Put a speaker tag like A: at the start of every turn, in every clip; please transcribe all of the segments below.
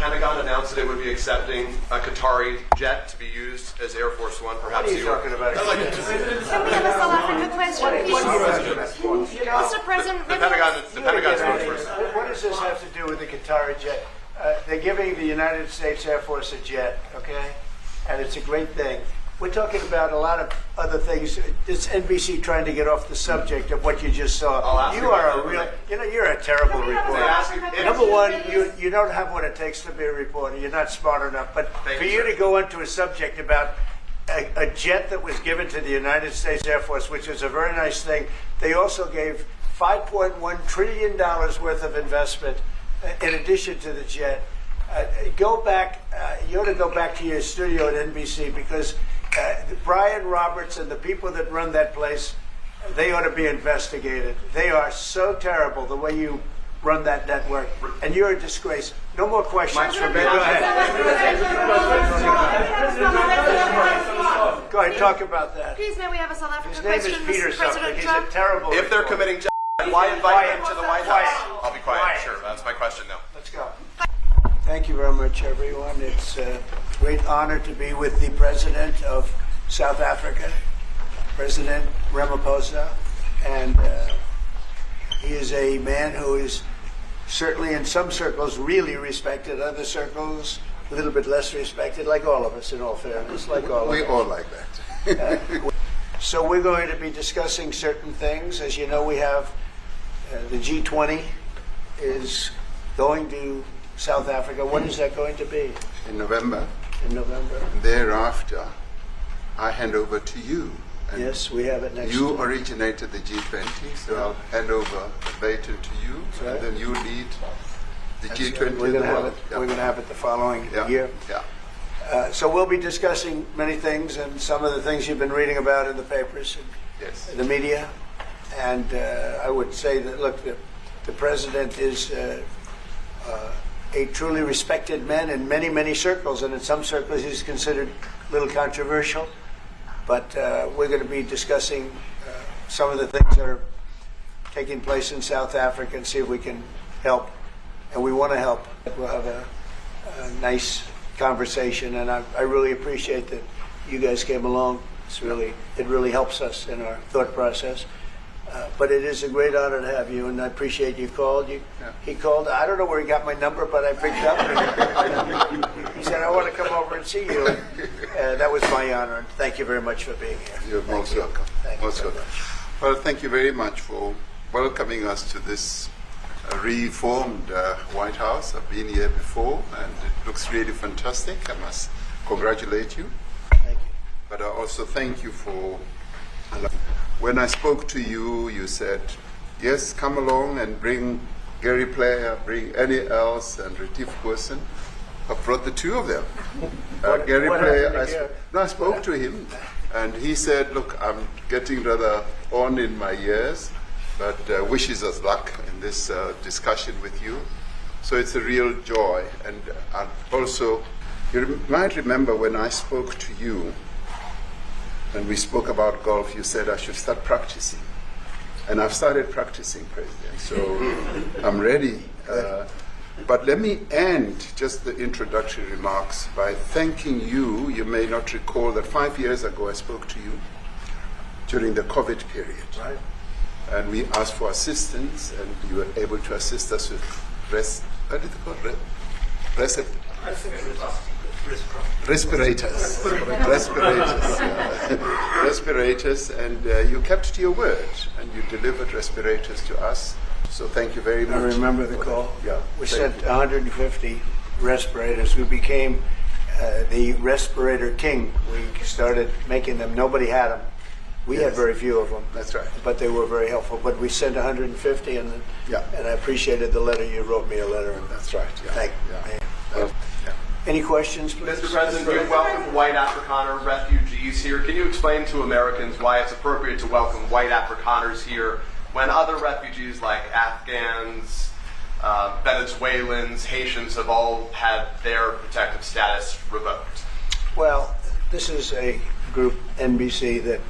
A: Pentagon announced that it would be accepting a Qatari jet to be used as Air Force One. Perhaps
B: what are you talking about?
C: Can we have a South Africa question, please? Mr. President,
A: the Pentagon spokesperson.
B: What does this have to do with the Qatari jet? They're giving the United States Air Force a jet, okay? And it's a great thing. We're talking about a lot of other things. It's NBC trying to get off the subject of what you just saw. You are a real, you're a terrible reporter. Number one, you don't have what it takes to be a reporter. You're not smart enough. But for you to go into a subject about a jet that was given to the United States Air Force, which is a very nice thing, they also gave $5.1 trillion worth of investment in addition to the jet. Go back, you ought to go back to your studio at NBC because Brian Roberts and the people that run that place, they ought to be investigated. They are so terrible the way you run that network, and you're a disgrace. No more questions from me. Go ahead. Go ahead, talk about that.
C: Please, may we have a South Africa
B: His name
C: question,
B: is Peter
C: Mr.
B: something.
C: President
B: He's
C: Trump?
B: a terrible
A: If they're
B: reporter.
A: committing why invite them to the White House?
B: Quiet.
A: I'll be quiet. Sure, that's my question now.
B: Let's go. Thank you very much, everyone. It's a great honor to be with the President of South Africa, President Ramaphosa, and he is a man who is certainly in some circles really respected, other circles a little bit less respected, like all of us, in all fairness, like all of us.
D: We all like that.
B: So we're going to be discussing certain things. As you know, we have the G20 is going to South Africa. When is that going to be?
D: In November.
B: In November.
D: Thereafter, I hand over to you. And
B: Yes, we have it next
D: you
B: time.
D: originated the G20, so I'll hand over the baton to you,
B: right.
D: and then you lead the
B: That's
D: G20
B: right. We're
D: in
B: going
D: the
B: to have
D: world.
B: it.
D: Yeah.
B: We're going to have it the following
D: Yeah.
B: year.
D: Yeah.
B: So we'll be discussing many things, and some of the things you've been reading about in the papers and
D: Yes.
B: the media. And I would say that, look, the president is a truly respected man in many, many circles, and in some circles he's considered a little controversial. But we're going to be discussing some of the things that are taking place in South Africa and see if we can help. And we want to help. We'll have a nice conversation, and I really appreciate that you guys came along. It really helps us in our thought process. But it is a great honor to have you, and I appreciate you called. He called. I don't know where he got my number, but I picked up. He said, I want to come over and see you. And that was my honor, and thank you very much for being here.
D: You're most welcome.
B: Thank you
D: Most
B: very
D: welcome.
B: much.
D: Well, thank you very much for welcoming us to this reformed White House. I've been here before, and it looks really fantastic. I must congratulate you.
B: Thank you.
D: But I also thank you for, when I spoke to you, you said, yes, come along and bring Gary Player, bring Ernie Els and Retief Goosen. I brought the two of them. Gary
B: what
D: Player,
B: happened to
D: I spoke to him, and he said, look, I'm getting rather on in my years, but wishes us luck in this discussion with you. So it's a real joy. And also, you might remember when I spoke to you, and we spoke about golf, you said I should start practicing. And I've started practicing, President, so I'm ready. But let me end just the introductory remarks by thanking you. You may not recall that 5 years ago I spoke to you during the COVID period.
B: Right.
D: And we asked for assistance, and you were able to assist us with respirators, respirators, and you kept to your word, and you delivered respirators to us. So thank you very much.
B: I remember the call.
D: Yeah.
B: We
D: Thank
B: sent 150 respirators. We became the respirator king. We started making them. Nobody had them. We had very few of them.
D: That's right.
B: But they were very helpful. But we sent 150, and I appreciated the letter. You wrote me a letter. And
D: That's right. Yeah.
B: Thank you. Any questions, please?
A: Mr. President, you welcome white Afrikaner refugees here. Can you explain to Americans why it's appropriate to welcome white Afrikaners here when other refugees like Afghans, Venezuelans, Haitians have all had their protective status revoked?
B: Well, this is a group, NBC, that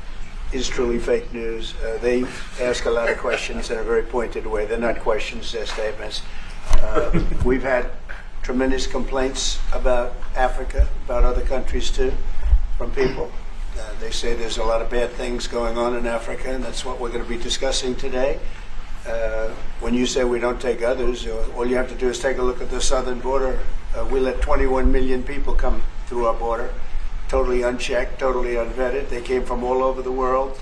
B: is truly fake news. They ask a lot of questions in a very pointed way. They're not questions, they're statements. We've had tremendous complaints about Africa, about other countries too, from people. They say there's a lot of bad things going on in Africa, and that's what we're going to be discussing today. When you say we don't take others, all you have to do is take a look at the southern border. We let 21 million people come through our border, totally unchecked, totally unvetted. They came from all over the world.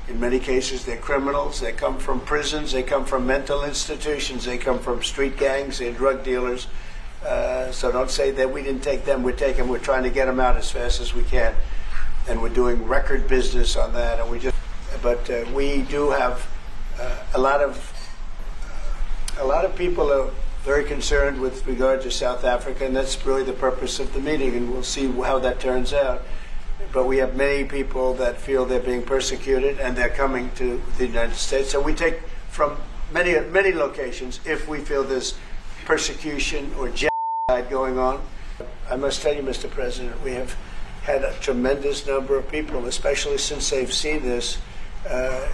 B: In many cases, they're criminals. They come from prisons. They come from mental institutions. They come from street gangs. They're drug dealers. So don't say that we didn't take them. We're trying to get them out as fast as we can. And we're doing record business on that. And we do have a lot of people are very concerned with regard to South Africa, and that's really the purpose of the meeting, and we'll see how that turns out. But we have many people that feel they're being persecuted, and they're coming to the United States. So we take from many locations if we feel there's persecution or genocide going on. I must tell you, Mr. President, we have had a tremendous number of people, especially since they've seen this.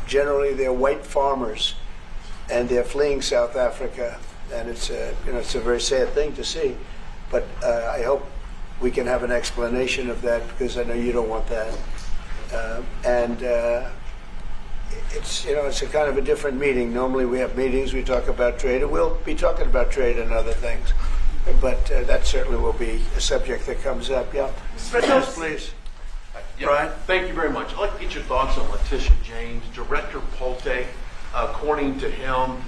B: Generally, they're white farmers, and they're fleeing South Africa, and it's a very sad thing to see. But I hope we can have an explanation of that, because I know you don't want that. It's a kind of a different meeting. Normally we have meetings, we talk about trade, and we'll be talking about trade and other things. But that certainly will be a subject that comes up. Yeah. Yes, please.
E: Yeah,
B: Brian?
E: thank you very much. I'd like to get your thoughts on Letitia James, Director Polte. According to him,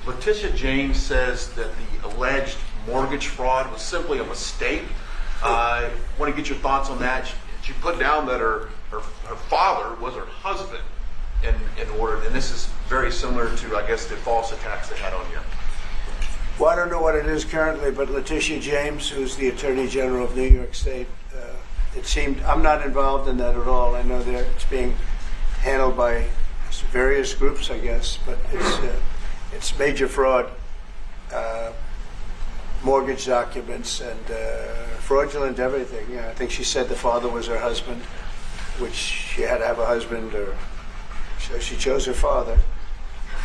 E: Letitia James says that the alleged mortgage fraud was simply a mistake. I want to get your thoughts on that. She put down that her father was her husband in order, and this is very similar to, I guess, the false attacks they had on you.
B: Well, I don't know what it is currently, but Letitia James, who's the Attorney General of New York State, it seemed, I'm not involved in that at all. I know it's being handled by various groups, I guess, but it's major fraud, mortgage documents, and fraudulent everything. Yeah, I think she said the father was her husband, which she had to have a husband, or so she chose her father,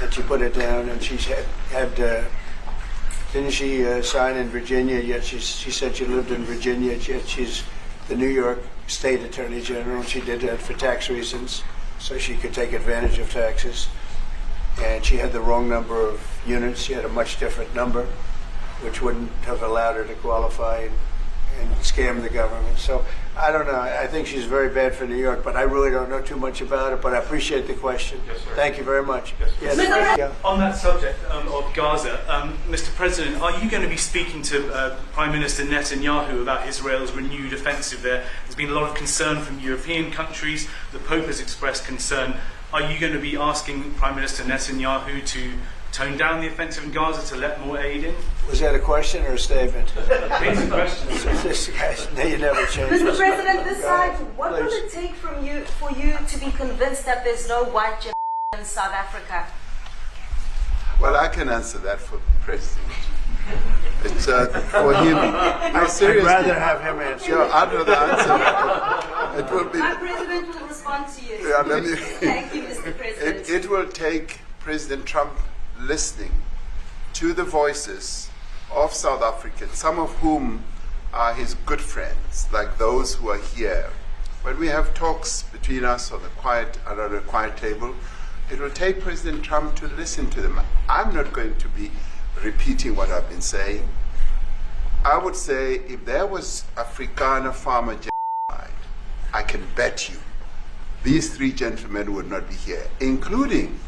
B: and she put it down, and she had didn't she sign in Virginia, yet she said she lived in Virginia, yet she's the New York State Attorney General. She did that for tax reasons, so she could take advantage of taxes. And she had the wrong number of units. She had a much different number, which wouldn't have allowed her to qualify and scam the government. So I don't know. I think she's very bad for New York, but I really don't know too much about it. But I appreciate the question.
E: Yes, sir.
B: Thank you very much.
E: Yes,
B: Yeah.
F: On that subject of Gaza, Mr. President, are you going to be speaking to Prime Minister Netanyahu about Israel's renewed offensive there? There's been a lot of concern from European countries. The Pope has expressed concern. Are you going to be asking Prime Minister Netanyahu to tone down the offensive in Gaza, to let more aid in?
B: Was that a question or a statement?
F: It's a question.
B: This guy's, you never change.
C: Mr. President, decide what will
B: Please.
C: it take for you to be convinced that there's no white genocide in South Africa?
D: Well, I can answer that for the president. It's for him.
B: I'd
D: Seriously.
B: rather have him answer.
D: Yeah, I'd rather answer that. It will be.
C: My president will respond to you.
D: Yeah, let me.
C: Thank you, Mr. President.
D: It will take President Trump listening to the voices of South Africans, some of whom are his good friends, like those who are here. When we have talks between us on around a quiet table, it will take President Trump to listen to them. I'm not going to be repeating what I've been saying. I would say if there was Afrikaner farmer genocide, I can bet you these three gentlemen would not be here, including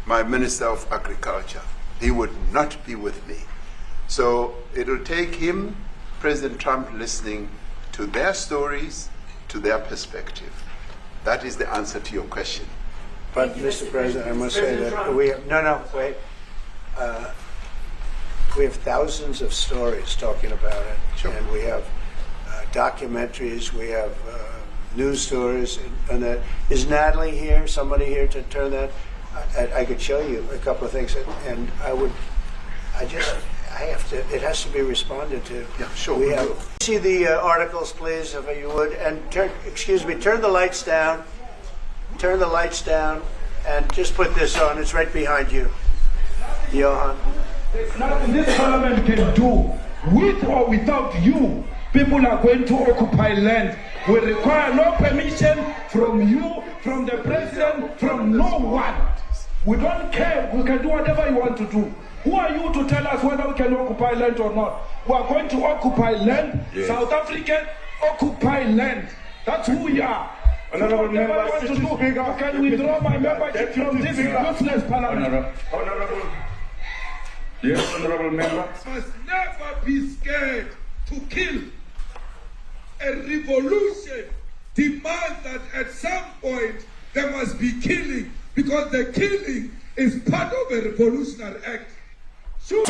D: my Minister of Agriculture. He would not be with me. So it'll take him, President Trump, listening to their stories, to their perspective. That is the answer to your question.
B: But, Mr. President, I must say that we have, wait. We have thousands of stories talking about it.
D: Sure.
B: And we have documentaries, we have news stories, and that. Is Natalie here, somebody here to turn that? I could show you a couple of things, and it has to be responded to.
D: Yeah, sure.
B: We have, see the articles, please, if you would, and turn the lights down. Turn the lights down, and just put this on. It's right behind you, Johan.
G: There's nothing this parliament can do with or without you, people are going to occupy land. We require no permission from you, from the president, from no one. We don't care. We can do whatever you want to do. Who are you to tell us whether we can occupy land or not? We are going to occupy land. Yes. South African occupy land. That's who we are. Honorable member, want to do, I can withdraw my membership from this useless parliament. Honorable. Yes, honorable member. Must never be scared to kill. A revolution demands that at some point there must be killing, because the killing is part of a revolutionary act. Where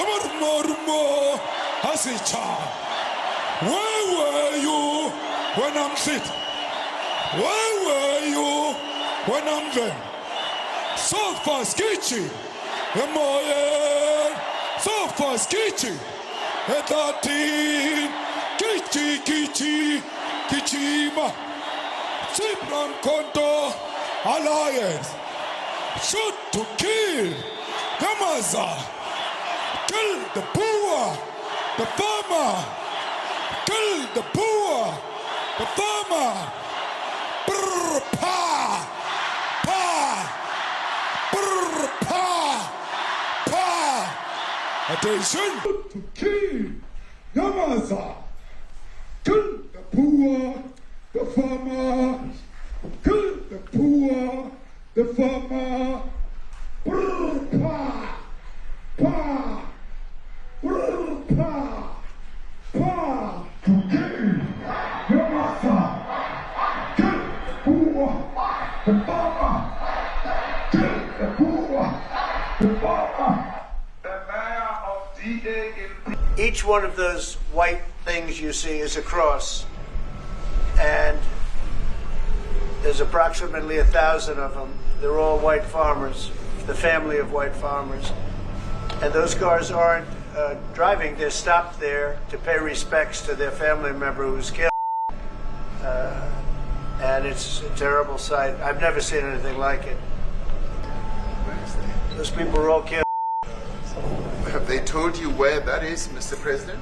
G: were you when I'm sick? Where were you when I'm there? So fast, Kichi. So fast, Kichi. Kichi, Kichima. Cyprian Konto Alliance. Shoot to kill. Gamaza. Kill the poor, the farmer. Kill the poor, the farmer. Brr, pa, pa, brr, pa, pa. Attention to kill Yamaza. Kill the poor, the farmer. Kill the poor, the farmer. Brr, pa, pa, brr, pa, pa. To kill Yamaza. The farmer, kill the poor, the farmer, the mayor of DA in...
B: Each one of those white things you see is a cross, and there's approximately 1,000 of them. They're all white farmers, the family of white farmers. And those cars aren't driving, they're stopped there to pay respects to their family member who was killed. And it's a terrible sight. I've never seen anything like it. Those people were all killed.
D: Have they told you where that is, Mr. President?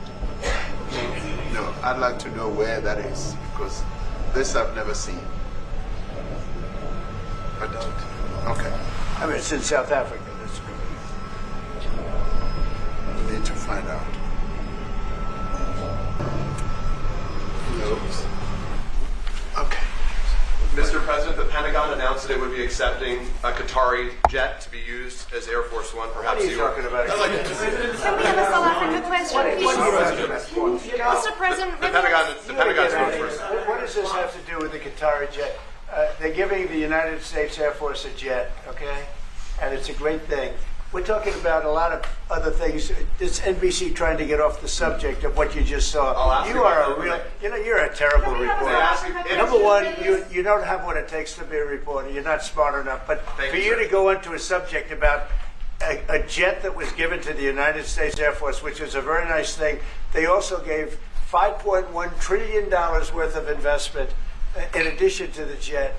D: No, I'd like to know where that is, because this I've never seen. I don't. Okay.
B: I mean, it's in South Africa. That's
D: We need to find out. Oops. Okay.
A: Mr. President, the Pentagon announced that it would be accepting a Qatari jet to be used as Air Force One. Perhaps
B: What are you talking about?
C: Can we have a South African question, please? Mr. President,
A: the Pentagon's vote first.
B: What does this have to do with the Qatari jet? They're giving the United States Air Force a jet, okay? And it's a great thing. We're talking about a lot of other things. It's NBC trying to get off the subject of what you just saw. You are a real, you're a terrible reporter. Number one, you don't have what it takes to be a reporter. You're not smart enough. But for you to go into a subject about a jet that was given to the United States Air Force, which is a very nice thing, they also gave $5.1 trillion worth of investment in addition to the jet.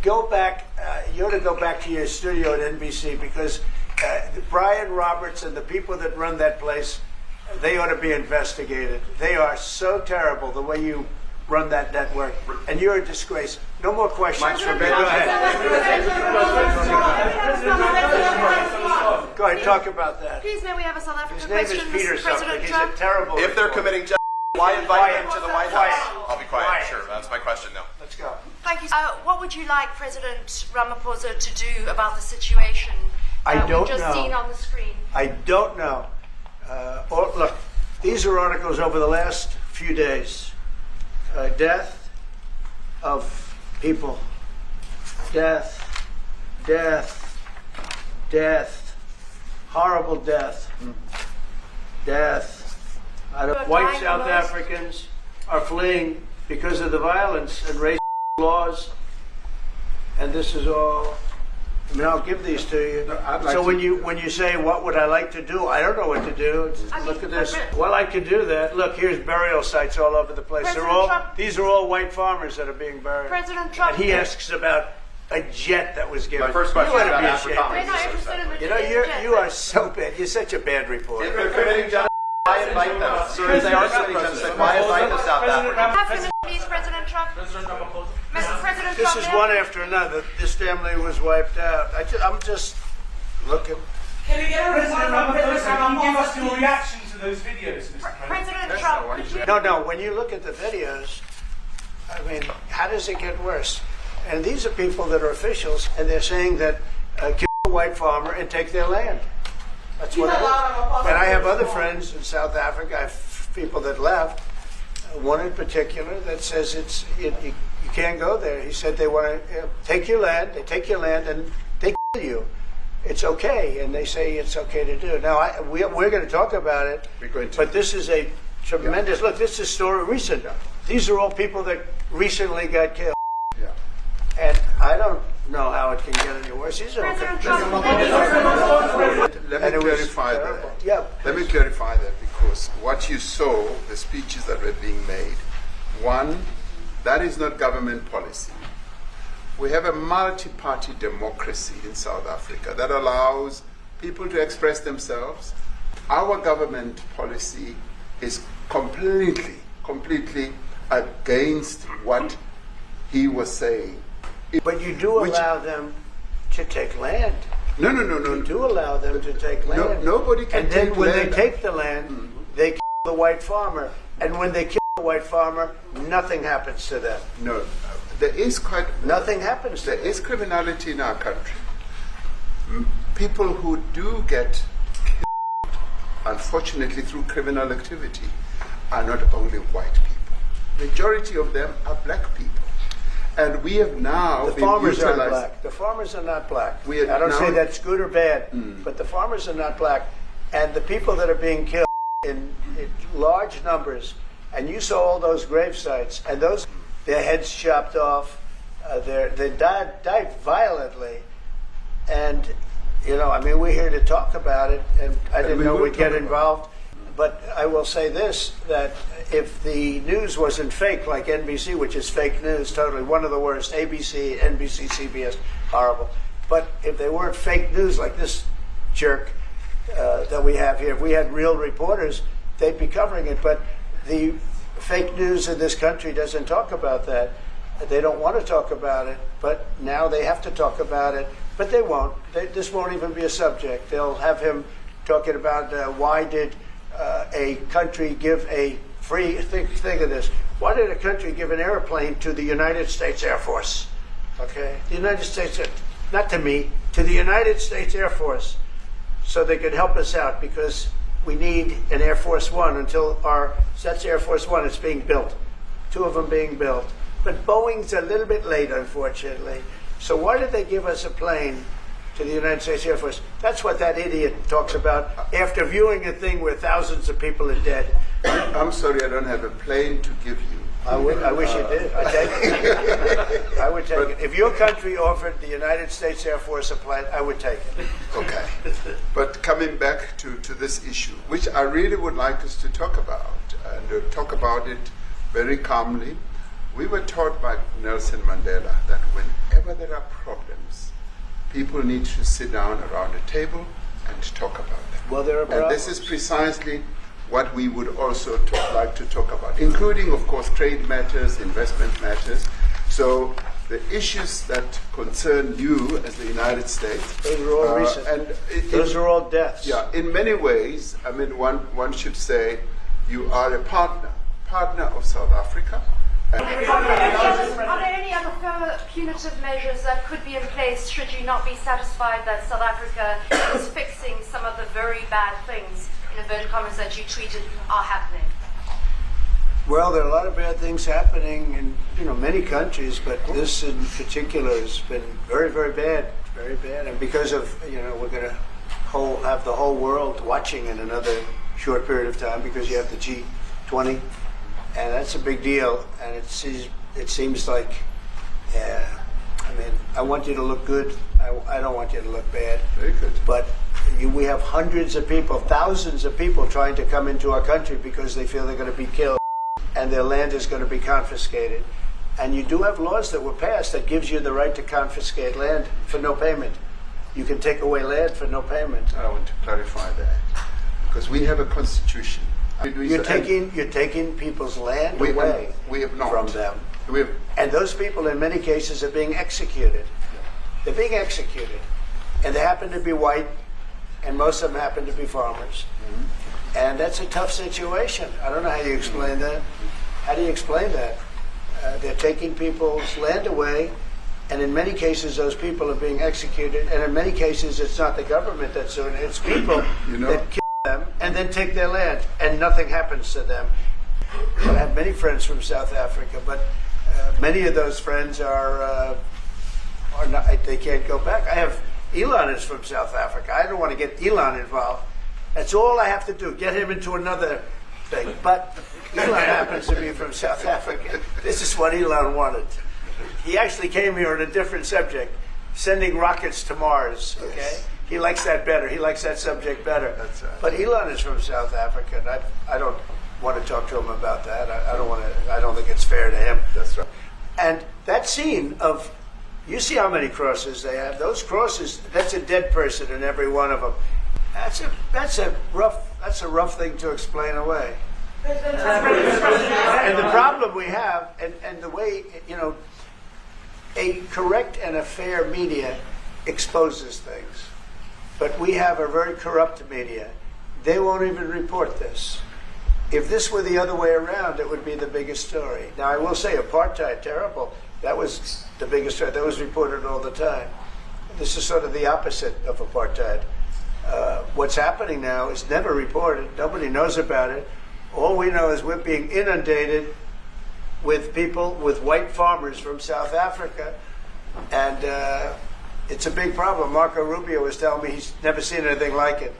B: Go back, you ought to go back to your studio at NBC, because Brian Roberts and the people that run that place, they ought to be investigated. They are so terrible the way you run that network, and you're a disgrace. No more questions from me. Go ahead. Go ahead, talk about that.
C: Please, may we have a South African
B: His name
C: question,
B: is Peter
C: Mr. President
B: something. He's
C: Trump?
B: a terrible
A: If they're
B: reporter.
A: committing why invite him to the White House?
B: Quiet.
A: I'll be quiet.
B: Quiet.
A: Sure, that's my question now.
B: Let's go.
C: Thank you. What would you like President Ramaphosa to do about the situation
B: I don't
C: we've just
B: know.
C: seen on the screen?
B: I don't know. Look, these are articles over the last few days. Death of people. Death. Death. Death. Horrible death. Death. White South Africans are fleeing because of the violence and racist laws. And this is all. I mean, I'll give these to you. So when you say, what would I like to do? I don't know what to do. Look at this. Well, I could do that. Look, here's burial sites all over the place. These are all white farmers that are being buried.
C: President Trump.
B: And he asks about a jet that was given.
A: My first question
B: You
A: is
B: ought to
A: about
B: be ashamed.
C: We're not interested in the
B: You know, you are so bad. You're such a bad reporter.
A: If they're committing genocide, Why invite them? Sir, they are committing genocide. Why invite the South Africans?
C: Have finished, please, President Trump. Mr. President
B: This
C: Trump.
B: is one after another. This family was wiped out. I'm just looking.
F: President Ramaphosa, can you give us your reaction to those videos, Mr. President?
C: President Trump, could you...
B: No, when you look at the videos, I mean, how does it get worse? And these are people that are officials, and they're saying that kill a white farmer and take their land. That's what it is. And I have other friends in South Africa. I have people that left. One in particular that says you can't go there. He said they want to take your land. They take your land and they kill you. It's okay, and they say it's okay to do. Now we're going to talk about it.
D: We're going to.
B: But this is a tremendous look. This is story recent. These are all people that recently got killed.
D: Yeah.
B: And I don't know how it can get any worse. These are
C: President
B: okay.
C: Trump,
D: Let
B: And
D: me
B: it was
D: clarify
B: terrible.
D: that.
B: Yeah.
D: Let me clarify that because what you saw, the speeches that were being made, one, that is not government policy. We have a multi-party democracy in South Africa that allows people to express themselves. Our government policy is completely against what he was saying.
B: But you do
D: Which-
B: allow them to take land.
D: No.
B: You do allow them to take land.
D: Nobody can
B: And then
D: take
B: when
D: land.
B: they take the land, they kill the white farmer. And when they kill the white farmer, nothing happens to them.
D: No, there is quite
B: Nothing happens to
D: there
B: them.
D: is criminality in our country. People who do get killed, unfortunately, through criminal activity, are not only white people. Majority of them are black people, and we have now
B: The
D: been
B: farmers aren't
D: utilized-
B: black. The farmers are not black.
D: We are
B: I don't
D: now-
B: say that's good or bad, but the farmers are not black. And the people that are being killed in large numbers, and you saw all those grave sites, and their heads chopped off, they died violently. And, I mean, we're here to talk about it, and I didn't
D: we
B: know
D: will
B: we'd get
D: talk about it.
B: involved. But I will say this, that if the news wasn't fake, like NBC, which is fake news, totally, one of the worst, ABC, NBC, CBS, horrible. But if they weren't fake news like this jerk that we have here, if we had real reporters, they'd be covering it. But the fake news in this country doesn't talk about that. They don't want to talk about it, but now they have to talk about it. But they won't. This won't even be a subject. They'll have him talking about why did a country give a free, think of this, why did a country give an airplane to the United States Air Force? Okay? The United States, not to me, to the United States Air Force, so they could help us out because we need an Air Force One until that's Air Force One, it's being built. 2 of them being built. But Boeing's a little bit late, unfortunately. So why did they give us a plane to the United States Air Force? That's what that idiot talks about after viewing a thing where thousands of people are dead.
D: I'm sorry, I don't have a plane to give you.
B: I wish you did. I'd take it. I would take it. If your country offered the United States Air Force a plane, I would take it.
D: Okay. But coming back to this issue, which I really would like us to talk about, and talk about it very calmly. We were taught by Nelson Mandela that whenever there are problems, people need to sit down around a table and talk about them.
B: Well, there are
D: And this is precisely what we would also like to talk about, including, of course, trade matters, investment matters. So the issues that concern you as the United States.
B: Those are all recent.
D: And
B: Those are all deaths.
D: Yeah, in many ways, I mean, one should say you are a partner of South Africa.
C: Are there any other further punitive measures that could be in place should you not be satisfied that South Africa is fixing some of the very bad things, in inverted commas, that you tweeted are happening?
B: Well, there are a lot of bad things happening in many countries, but this in particular has been very, very bad, And because of we're going to have the whole world watching in another short period of time because you have the G20, and that's a big deal. And it seems like, I want you to look good. I don't want you to look bad.
D: Very good.
B: But we have hundreds of people, thousands of people trying to come into our country because they feel they're going to be killed and their land is going to be confiscated. And you do have laws that were passed that gives you the right to confiscate land for no payment. You can take away land for no payment.
D: I want to clarify that. because we have a constitution.
B: You're taking people's land
D: We
B: away
D: have not.
B: from them.
D: We have,
B: And those people, in many cases, are being executed. They're being executed. And they happen to be white, and most of them happen to be farmers. And that's a tough situation. I don't know how you explain that. How do you explain that? They're taking people's land away, and in many cases, those people are being executed. And in many cases, it's not the government that's doing it. It's people that kill them and then take their land, and nothing happens to them. I have many friends from South Africa, but many of those friends are not. They can't go back. I have Elon is from South Africa. I don't want to get Elon involved. That's all I have to do. Get him into another thing. But Elon happens to be from South Africa. This is what Elon wanted. He actually came here on a different subject, sending rockets to Mars. Okay, yes. He likes that better. He likes that subject better.
D: That's right.
B: But Elon is from South Africa, and I don't want to talk to him about that. I don't want to. I don't think it's fair to him.
D: That's right.
B: And that scene of, you see how many crosses they have. Those crosses, that's a dead person in every one of them. That's a rough thing to explain away. And the problem we have, and the way, a correct and a fair media exposes things. But we have a very corrupt media. They won't even report this. If this were the other way around, it would be the biggest story. Now, I will say apartheid, terrible. That was the biggest story. That was reported all the time. This is sort of the opposite of apartheid. What's happening now is never reported. Nobody knows about it. All we know is we're being inundated with people, with white farmers from South Africa. And it's a big problem. Marco Rubio was telling me he's never seen anything like it.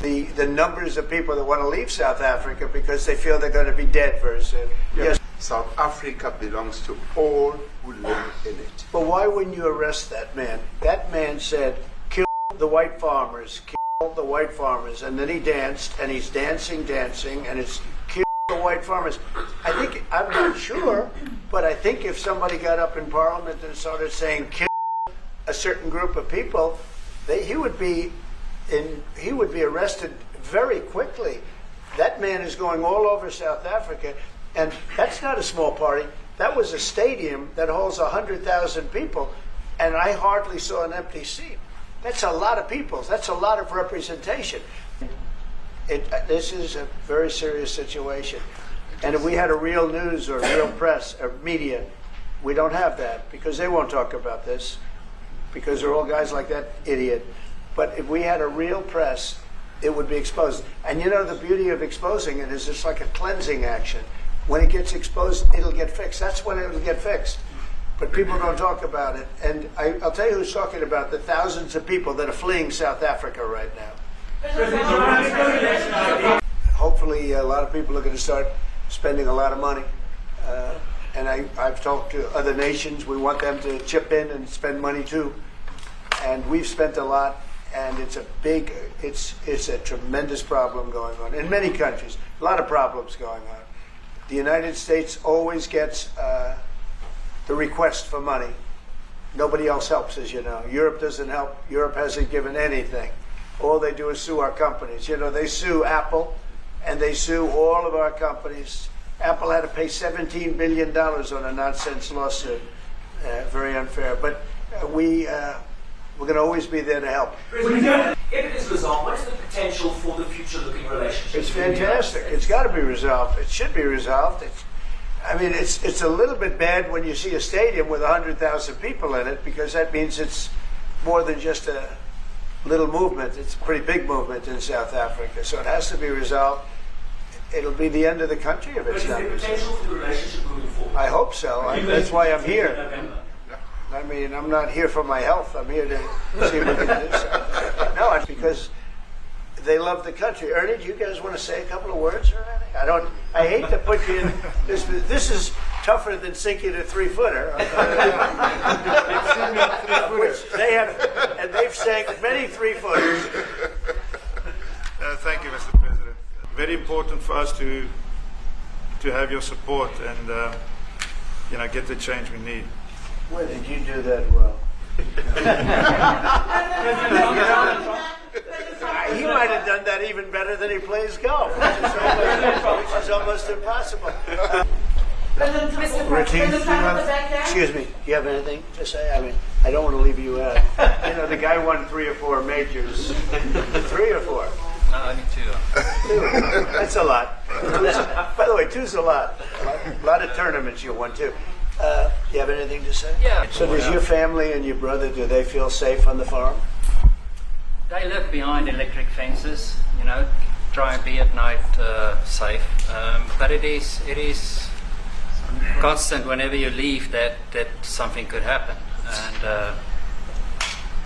B: The numbers of people that want to leave South Africa because they feel they're going to be dead very soon. Yes.
D: South Africa belongs to all who live in it.
B: But why wouldn't you arrest that man? That man said, kill the white farmers, kill the white farmers. And then he danced, and he's dancing, and it's kill the white farmers. I'm not sure, but I think if somebody got up in Parliament and started saying kill a certain group of people, he would be arrested very quickly. That man is going all over South Africa, and that's not a small party. That was a stadium that holds 100,000 people, and I hardly saw an empty seat. That's a lot of people. That's a lot of representation. This is a very serious situation. And if we had a real news or real press or media, we don't have that because they won't talk about this because they're all guys like that idiot. But if we had a real press, it would be exposed. And the beauty of exposing it is it's like a cleansing action. When it gets exposed, it'll get fixed. That's when it'll get fixed. But people don't talk about it. And I'll tell you who's talking about the thousands of people that are fleeing South Africa right now. Hopefully, a lot of people are going to start spending a lot of money. And I've talked to other nations. We want them to chip in and spend money too. And we've spent a lot. And it's a tremendous problem going on in many countries. A lot of problems going on. The United States always gets the request for money. Nobody else helps, as you know. Europe doesn't help. Europe hasn't given anything. All they do is sue our companies. They sue Apple, and they sue all of our companies. Apple had to pay $17 billion on a nonsense lawsuit. Very unfair. But we're going to always be there to help.
H: If it is resolved, what is the potential for the future-looking relationship?
B: It's fantastic. It's got to be resolved. It should be resolved. It's a little bit bad when you see a stadium with 100,000 people in it because that means it's more than just a little movement. It's a pretty big movement in South Africa. So it has to be resolved. It'll be the end of the country if it's not resolved.
H: But is there potential for the relationship moving forward?
B: I hope so. That's why I'm here. I'm not here for my health. I'm here to see if we can do something. No, it's because they love the country. Ernie, do you guys want to say a couple of words or anything? I hate to put you in this. This is tougher than sinking a 3-footer. Which they have, and they've sank many 3-footers.
I: Thank you, Mr. President. Very important for us to have your support and get the change we need.
B: Where did you do that well? He might have done that even better than he plays golf, which is almost impossible. Retief, excuse me, do you have anything to say? I mean, I don't want to leave you out. You know, the guy won 3 or 4 majors. 3 or 4?
J: No, only 2.
B: 2. That's a lot. By the way, 2's a lot. A lot of tournaments you won too. Do you have anything to say?
J: Yeah.
B: So does your family and your brother, do they feel safe on the farm?
J: They live behind electric fences, you know, try and be at night safe. But it is constant whenever you leave that something could happen. And,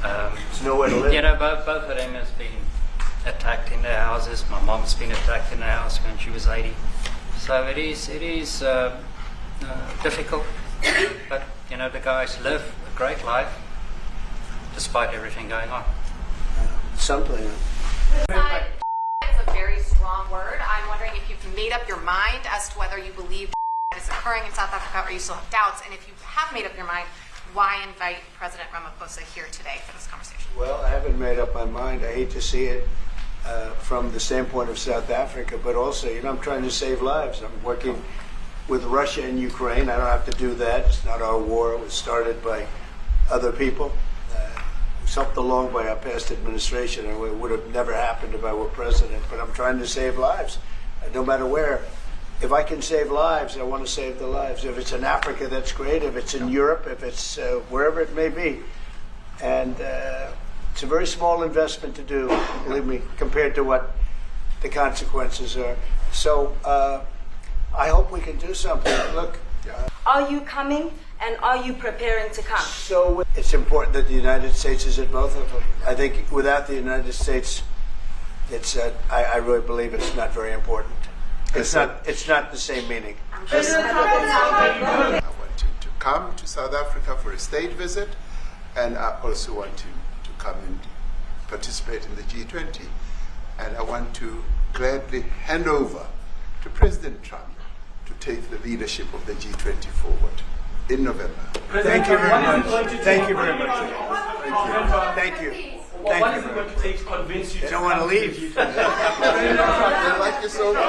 B: There's nowhere to live.
J: you know, both of them has been attacked in their houses. My mom's been attacked in her house when she was 80. So it is difficult. But, you know, the guys live a great life despite everything going on.
B: Something.
K: Genocide is a very strong word. I'm wondering if you've made up your mind as to whether you believe genocide is occurring in South Africa or you still have doubts. And if you have made up your mind, why invite President Ramaphosa here today for this conversation?
B: Well, I haven't made up my mind. I hate to see it from the standpoint of South Africa, but also, you know, I'm trying to save lives. I'm working with Russia and Ukraine. I don't have to do that. It's not our war. It was started by other people. It was helped along by our past administration, and it would have never happened if I were president. But I'm trying to save lives, no matter where. If I can save lives, I want to save the lives. If it's in Africa, that's great. If it's in Europe, if it's wherever it may be. And it's a very small investment to do, believe me, compared to what the consequences are. So I hope we can do something. Look.
L: Are you coming, and are you preparing to come?
B: So it's important that the United States is at both of them. I think without the United States, it's I really believe it's not very important. It's not the same meaning.
D: I want him to come to South Africa for a state visit, and I also want him to come and participate in the G20. And I want to gladly hand over to President Trump to take the leadership of the G20 forward in November.
B: Thank you very much. Thank you very much. Thank you.
H: What is it going to take to convince you
B: They don't want to leave.
D: They like you so much.